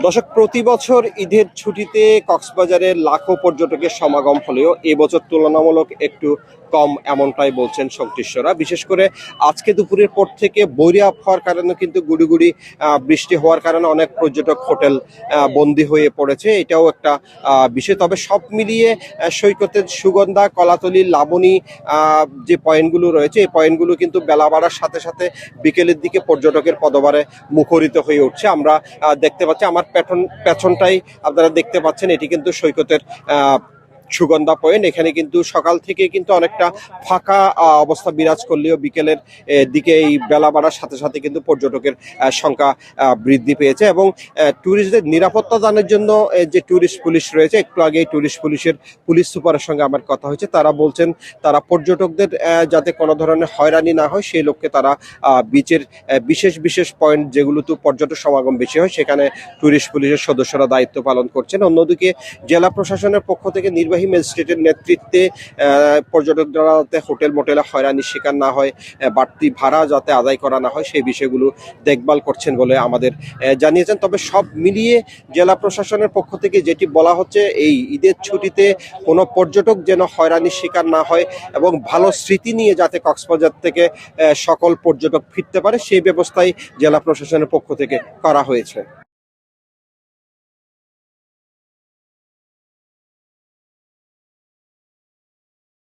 দর্শক, প্রতি বছর ঈদের ছুটিতে কক্সবাজারে লাখো পর্যটকের সমাগম হলেও এবছর তুলনামূলক একটু কম, এমনটাই বলছেন সংশ্লিষ্টরা। বিশেষ করে আজকে দুপুরের পর থেকে বৈরী আবহাওয়ার কারণে কিন্তু গুড়ি গুড়ি বৃষ্টি হওয়ার কারণে অনেক পর্যটক হোটেল বন্দী হয়ে পড়েছে, এটাও একটা বিষয়। তবে সব মিলিয়ে সৈকতের সুগন্ধা, কলাতলি, লাবণী যে পয়েন্টগুলো রয়েছে, এই পয়েন্টগুলো কিন্তু বেলা বাড়ার সাথে সাথে বিকেলের দিকে পর্যটকের পদভারে মুখরিত হয়ে উঠছে। আমরা দেখতে পাচ্ছি, আমার পেছনটাই আপনারা দেখতে পাচ্ছেন, এটি কিন্তু সৈকতের সুগন্ধা পয়েন্ট। এখানে কিন্তু সকাল থেকে কিন্তু অনেকটা ফাঁকা অবস্থা বিরাজ করলেও বিকেলের দিকে এই বেলা বাড়ার সাথে সাথে কিন্তু পর্যটকের সংখ্যা বৃদ্ধি পেয়েছে। এবং ট্যুরিস্টদের নিরাপত্তা দানের জন্য যে ট্যুরিস্ট পুলিশ রয়েছে, একটু আগে ট্যুরিস্ট পুলিশের পুলিশ সুপারের সঙ্গে আমার কথা হয়েছে, তারা বলছেন তারা পর্যটকদের যাতে কোনো ধরনের হয়রানি না হয় সেই লক্ষ্যে তারা বিচের বিশেষ বিশেষ পয়েন্ট যেগুলোতে পর্যটক সমাগম বেশি হয় সেখানে ট্যুরিস্ট পুলিশের সদস্যরা দায়িত্ব পালন করছেন। অন্যদিকে জেলা প্রশাসনের পক্ষ থেকে নির্বাহী ম্যাজিস্ট্রেটের নেতৃত্বে পর্যটকরা যাতে হোটেল মোটেলে হয়রানির শিকার না হয়, বাড়তি ভাড়া যাতে আদায় করা না হয়, সেই বিষয়গুলো দেখভাল করছেন বলে আমাদের জানিয়েছেন। তবে সব মিলিয়ে জেলা প্রশাসনের পক্ষ থেকে যেটি বলা হচ্ছে, এই ঈদের ছুটিতে কোনো পর্যটক যেন হয়রানির শিকার না হয় এবং ভালো স্মৃতি নিয়ে যাতে কক্সবাজার থেকে সকল পর্যটক ফিরতে পারে, সেই ব্যবস্থাই জেলা প্রশাসনের পক্ষ থেকে করা হয়েছে।